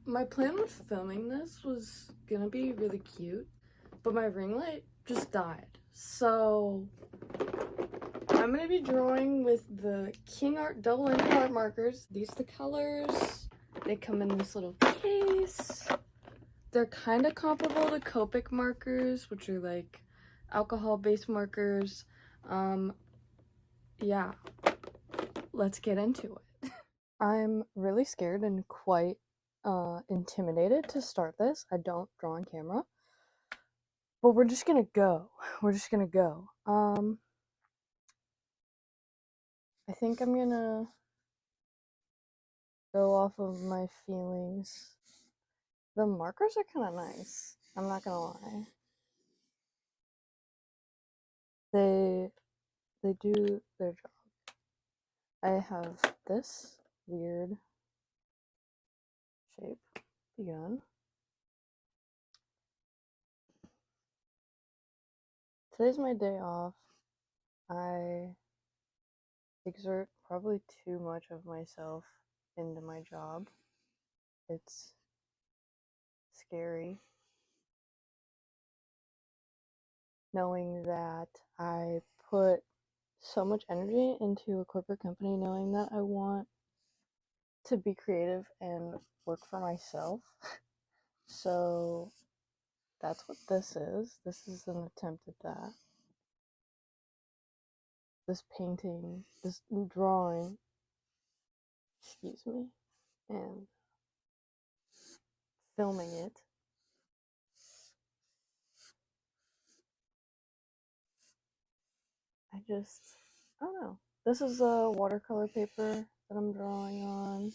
My plan with filming this was gonna be really cute, but my ring light just died. So I'm gonna be drawing with the King Art double ended art markers. These are the colors. They come in this little case. They're kind of comparable to Copic markers, which are like alcohol-based markers. Yeah, let's get into it. I'm really scared and quite intimidated to start this. I don't draw on camera, but we're just gonna go. We're just gonna go. I think I'm gonna go off of my feelings. The markers are kind of nice. I'm not gonna lie. They do their job. I have this weird shape begun. Today's my day off. I exert probably too much of myself into my job. It's scary knowing that I put so much energy into a corporate company, knowing that I want to be creative and work for myself. So that's what this is. This is an attempt at that. This painting, this drawing, excuse me, and filming it. I don't know. This is a watercolor paper that I'm drawing on.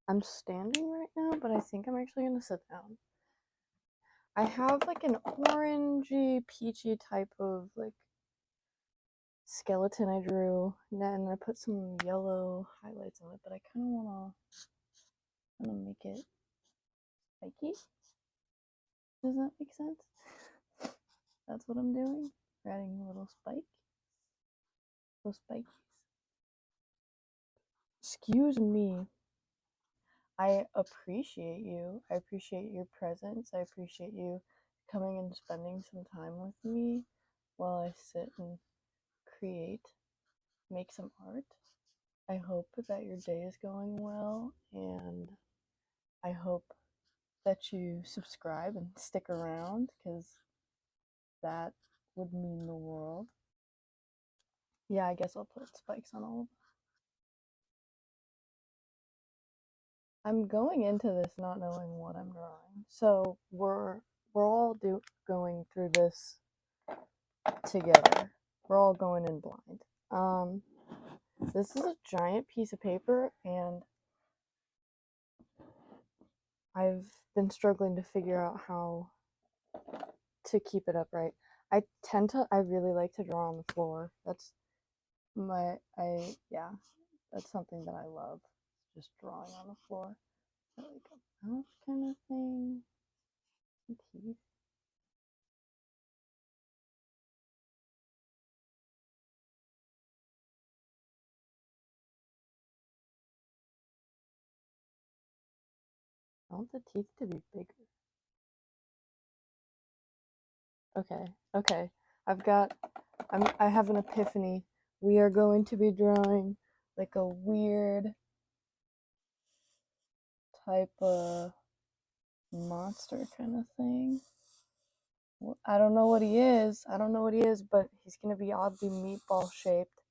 I'm standing right now, but I think I'm actually gonna sit down. I have like an orangey, peachy type of like skeleton I drew, and then I put some yellow highlights on it, but I kind of wanna make it spiky. Does that make sense? That's what I'm doing. Adding a little spike. Little spikies. Excuse me. I appreciate you. I appreciate your presence. I appreciate you coming and spending some time with me while I sit and create, make some art. I hope that your day is going well, and I hope that you subscribe and stick around because that would mean the world. Yeah, I guess I'll put spikes on all of them. I'm going into this not knowing what I'm drawing, so we're all going through this together. We're all going in blind. This is a giant piece of paper, and I've been struggling to figure out how to keep it upright. I really like to draw on the floor. That's that's something that I love. Just drawing on the floor. Like a mouth kind of thing. Teeth. I want the teeth to be bigger. Okay. I have an epiphany. We are going to be drawing like a weird type of monster kind of thing. I don't know what he is. But he's gonna be oddly meatball shaped.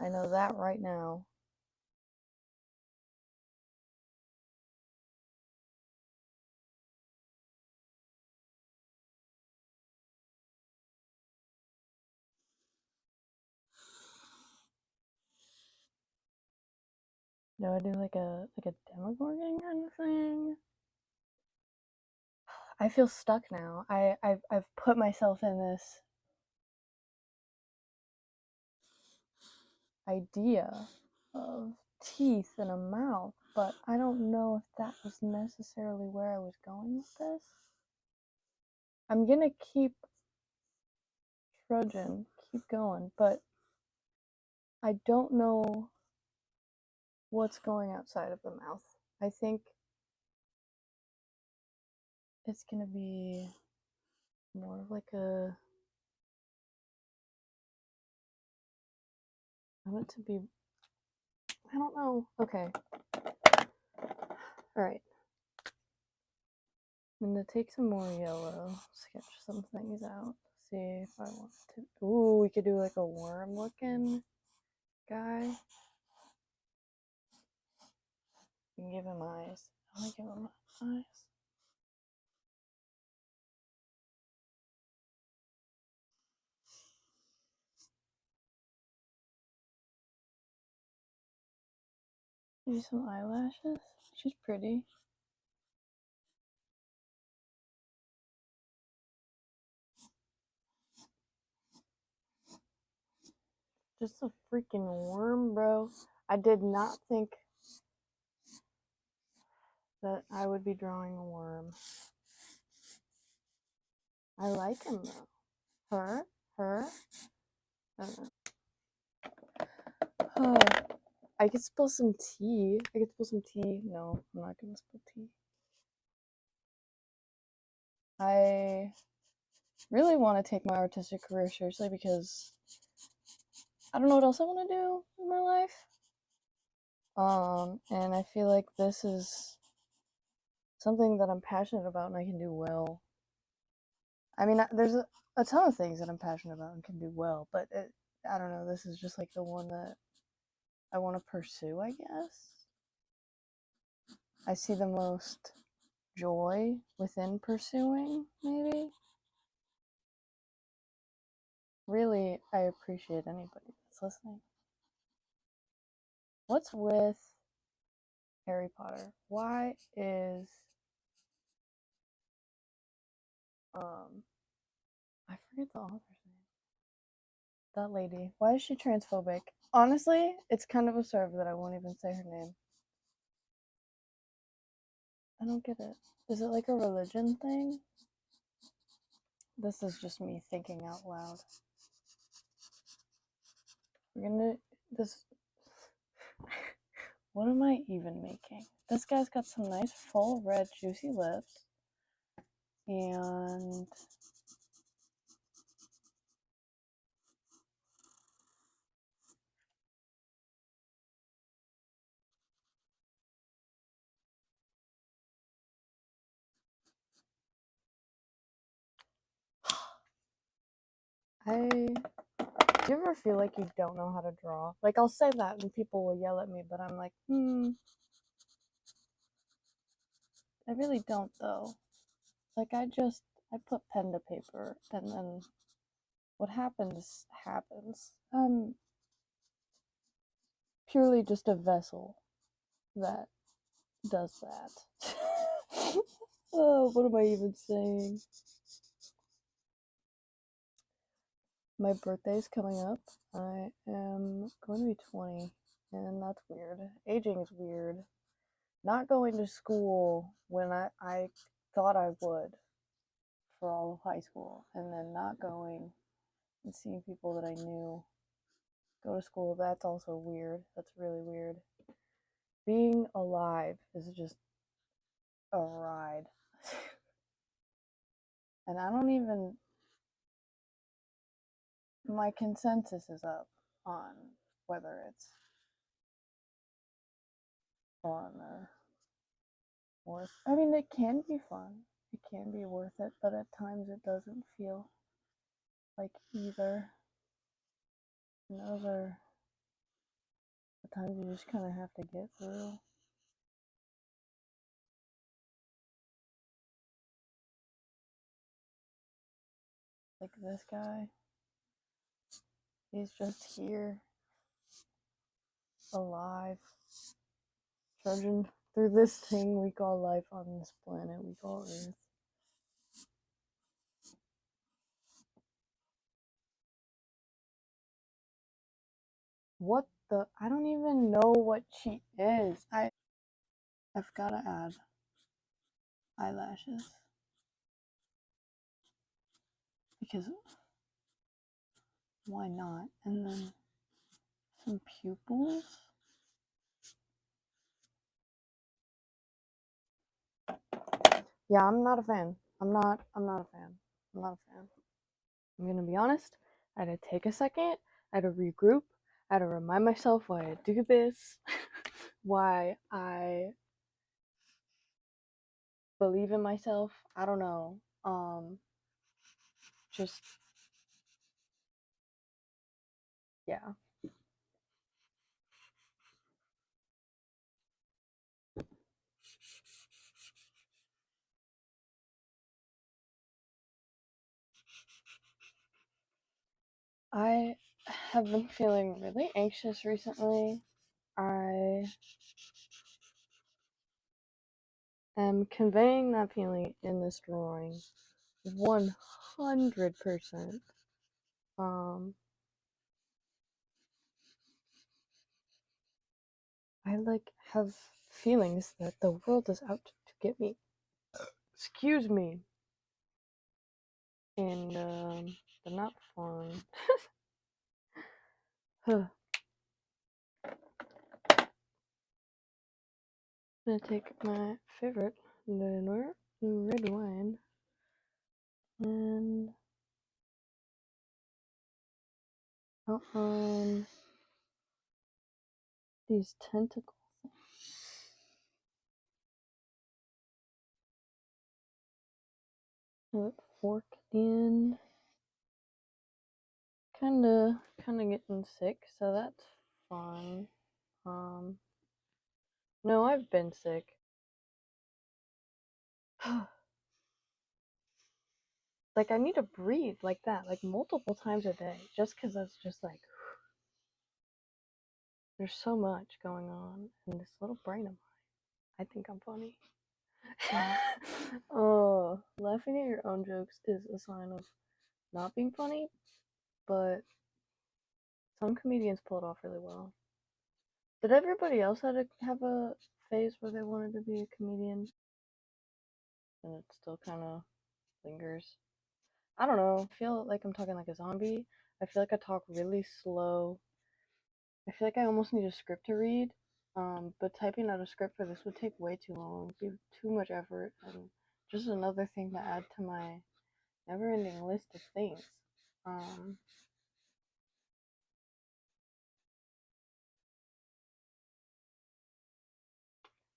I know that right now. Do I do like a Demogorgon kind of thing? I feel stuck now. I've put myself in this idea of teeth and a mouth, but I don't know if that was necessarily where I was going with this. I'm gonna keep trudging, keep going, but I don't know what's going outside of the mouth. I think it's gonna be more of like a, I want it to be, I don't know. Okay. Alright. I'm gonna take some more yellow, sketch some things out, see if I want to. Ooh, we could do like a worm looking guy. You can give him eyes. I want to give him eyes. Maybe some eyelashes. She's pretty. Just a freaking worm, bro. I did not think that I would be drawing a worm. I like him though. Her. I don't know. I could spill some tea. No, I'm not gonna spill tea. I really want to take my artistic career seriously because I don't know what else I want to do in my life. And I feel like this is something that I'm passionate about and I can do well. I mean, there's a ton of things that I'm passionate about and can do well, but I don't know, this is just like the one that I want to pursue, I guess. I see the most joy within pursuing, maybe. Really, I appreciate anybody that's listening. What's with Harry Potter? Why is I forget the author's name. That lady. Why is she transphobic? Honestly, it's kind of absurd that I won't even say her name. I don't get it. Is it like a religion thing? This is just me thinking out loud. We're gonna this what am I even making? This guy's got some nice full red juicy lips. And do you ever feel like you don't know how to draw? Like, I'll say that and people will yell at me, but I'm like, I really don't though. Like, I put pen to paper and then what happens happens. I'm purely just a vessel that does that. Oh, what am I even saying? My birthday's coming up. I am going to be 20, and that's weird. Aging is weird. Not going to school when I thought I would for all of high school, and then not going and seeing people that I knew go to school, that's also weird. That's really weird. Being alive is just a ride. And I don't even, my consensus is up on whether it's fun or worth. I mean, it can be fun. It can be worth it, but at times it doesn't feel like either. And those are the times you just kind of have to get through. Like this guy, he's just here, alive, trudging through this thing we call life on this planet we call Earth. What the? I don't even know what she is. I've gotta add eyelashes because why not? And then some pupils. Yeah, I'm not a fan. I'm not a fan. I'm not a fan. I'm gonna be honest. I had to take a second. I had to regroup. I had to remind myself why I do this, why I believe in myself. I don't know. Just yeah. I have been feeling really anxious recently. I am conveying that feeling in this drawing 100%. I like have feelings that the world is out to get me. Excuse me. And they're not fun. I'm gonna take my favorite red wine and out on these tentacles. Fork at the end. Kinda getting sick, so that's fun. No, I've been sick. Like, I need to breathe like that, like multiple times a day, just because that's just like, there's so much going on in this little brain of mine. I think I'm funny. Oh, laughing at your own jokes is a sign of not being funny, but some comedians pull it off really well. Did everybody else have a phase where they wanted to be a comedian? And it still kind of lingers. I don't know. I feel like I'm talking like a zombie. I feel like I talk really slow. I feel like I almost need a script to read. But typing out a script for this would take way too long, be too much effort, and just another thing to add to my never-ending list of things. Um,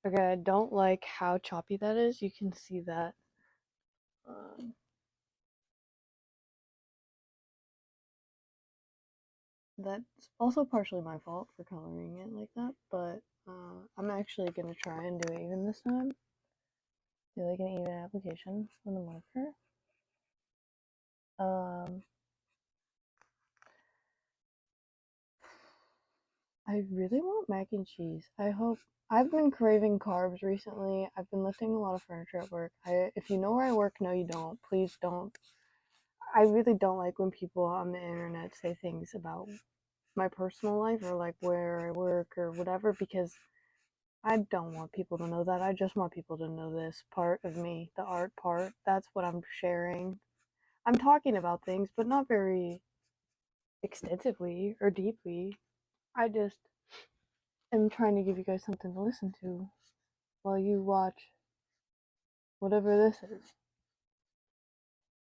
okay, I don't like how choppy that is. You can see that. Um, that's also partially my fault for coloring it like that, but I'm actually gonna try and do it even this time. Do like an even application on the marker. Um, I really want mac and cheese. I hope. I've been craving carbs recently. I've been lifting a lot of furniture at work. If you know where I work, no, you don't. Please don't. I really don't like when people on the internet say things about my personal life or like where I work or whatever because I don't want people to know that. I just want people to know this part of me, the art part. That's what I'm sharing. I'm talking about things, but not very extensively or deeply. I just am trying to give you guys something to listen to while you watch whatever this is.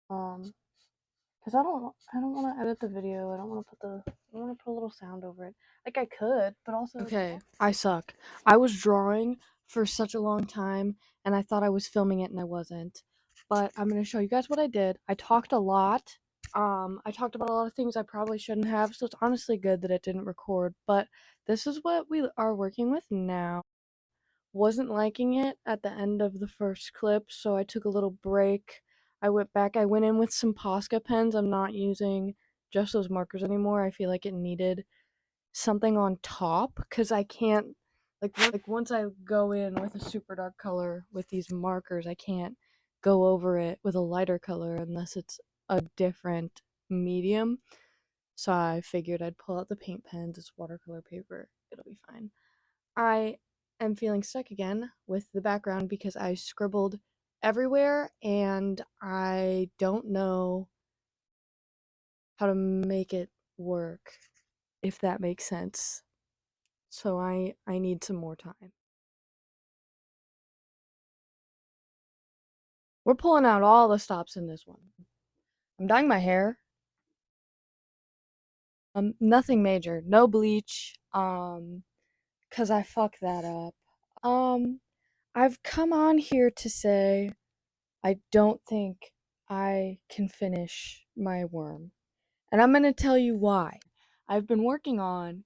Because I don't want to edit the video. I don't want to I don't want to put a little sound over it. Like I could, but also. Okay, I suck. I was drawing for such a long time, and I thought I was filming it, and I wasn't. But I'm gonna show you guys what I did. I talked a lot. I talked about a lot of things I probably shouldn't have, so it's honestly good that it didn't record. But this is what we are working with now. Wasn't liking it at the end of the first clip, so I took a little break. I went back. I went in with some Posca pens. I'm not using just those markers anymore. I feel like it needed something on top because I can't like once I go in with a super dark color with these markers, I can't go over it with a lighter color unless it's a different medium. So I figured I'd pull out the paint pens. It's watercolor paper. It'll be fine. I am feeling stuck again with the background because I scribbled everywhere and I don't know how to make it work, if that makes sense. So I need some more time. We're pulling out all the stops in this one. I'm dyeing my hair. Nothing major. No bleach. Cause I fucked that up. Um, I've come on here to say I don't think I can finish my worm. And I'm gonna tell you why. I've been working on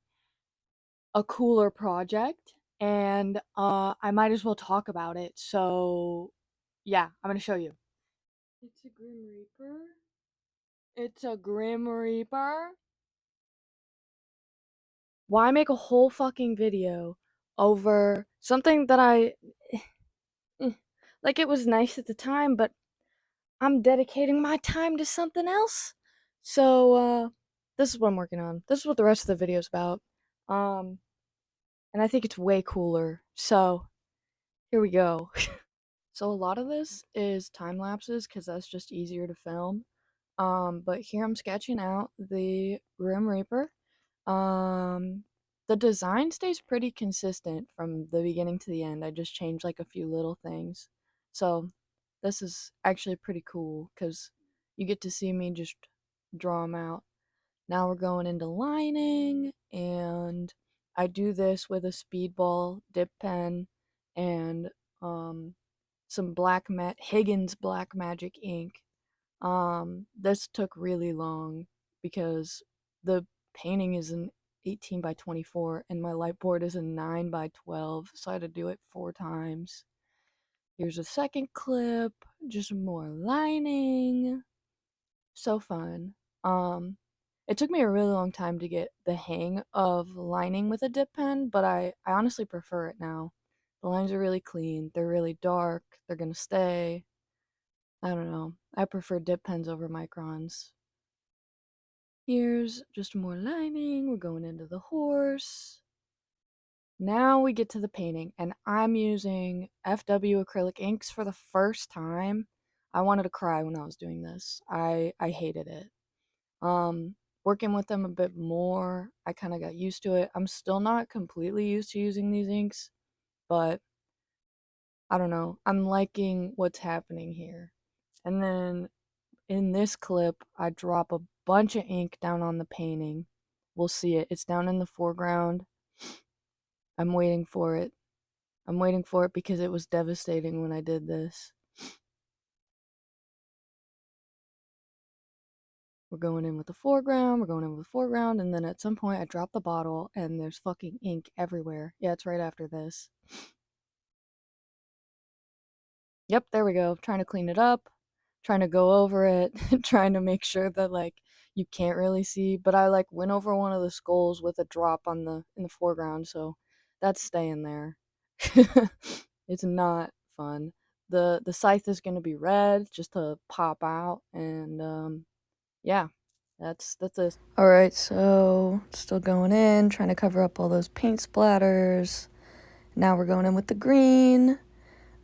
a cooler project and I might as well talk about it. So yeah, I'm gonna show you. It's a Grim Reaper. It's a Grim Reaper. Why make a whole fucking video over something that eh, like it was nice at the time, but I'm dedicating my time to something else. So this is what I'm working on. This is what the rest of the video is about. Um and I think it's way cooler. So here we go. So a lot of this is time lapses because that's just easier to film. But here I'm sketching out the Grim Reaper. Um, the design stays pretty consistent from the beginning to the end. I just changed like a few little things. So this is actually pretty cool because you get to see me just draw them out. Now we're going into lining, and I do this with a speedball dip pen and some Higgins Black Magic ink. This took really long because the painting is an 18 by 24 and my light board is a 9 by 12, so I had to do it 4 times. Here's a second clip, just more lining. So fun. Um, it took me a really long time to get the hang of lining with a dip pen, but I honestly prefer it now. The lines are really clean, they're really dark, they're gonna stay. I don't know. I prefer dip pens over microns. Here's just more lining. We're going into the horse. Now we get to the painting, and I'm using FW acrylic inks for the first time. I wanted to cry when I was doing this. I hated it. Um, Working with them a bit more, I kind of got used to it. I'm still not completely used to using these inks, but I don't know. I'm liking what's happening here. And then in this clip, I drop a bunch of ink down on the painting. We'll see it. It's down in the foreground. I'm waiting for it. I'm waiting for it because it was devastating when I did this. We're going in with the foreground, we're going in with the foreground, and then at some point I drop the bottle and there's fucking ink everywhere. Yeah, it's right after this. Yep, there we go. Trying to clean it up, trying to go over it, trying to make sure that like you can't really see, but I like went over one of the skulls with a drop on the in the foreground, so that's staying there. It's not fun. The scythe is going to be red just to pop out, and yeah, that's it. All right, so still going in, trying to cover up all those paint splatters. Now we're going in with the green.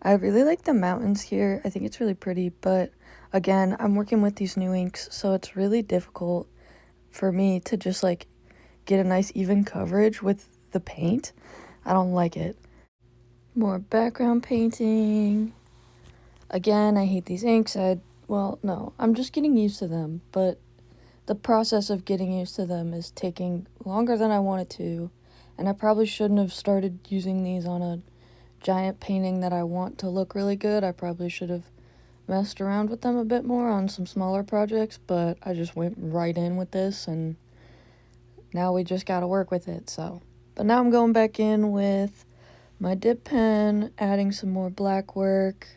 I really like the mountains here. I think it's really pretty, but again, I'm working with these new inks, so it's really difficult for me to just like get a nice even coverage with the paint. I don't like it. More background painting. Again, I hate these inks. Well, no, I'm just getting used to them, but the process of getting used to them is taking longer than I wanted to, and I probably shouldn't have started using these on a giant painting that I want to look really good. I probably should have messed around with them a bit more on some smaller projects, but I just went right in with this, and now we just gotta work with it, so. But now I'm going back in with my dip pen, adding some more black work,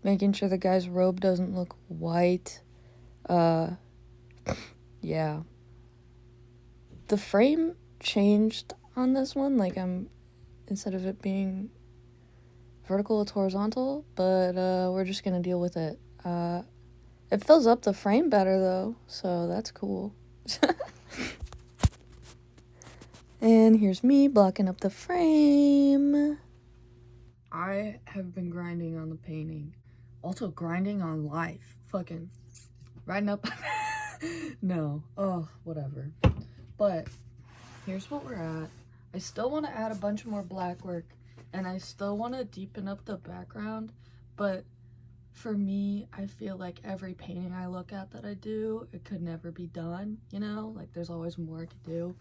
making sure the guy's robe doesn't look white. Yeah. The frame changed on this one, like instead of it being vertical, it's horizontal, but we're just gonna deal with it. It fills up the frame better though, so that's cool. And here's me blocking up the frame. I have been grinding on the painting. Also grinding on life. Fucking riding up. No. Oh, whatever. But here's what we're at. I still want to add a bunch more black work, and I still want to deepen up the background, but for me, I feel like every painting I look at that I do, it could never be done, you know? Like, there's always more to do.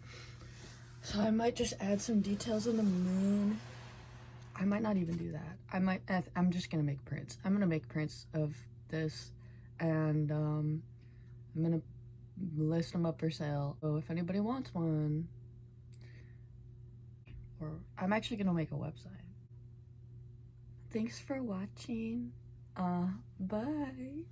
So I might just add some details in the moon. I might not even do that. I'm just gonna make prints. I'm gonna make prints of this, and I'm gonna list them up for sale. So if anybody wants one, or I'm actually gonna make a website. Thanks for watching. Bye.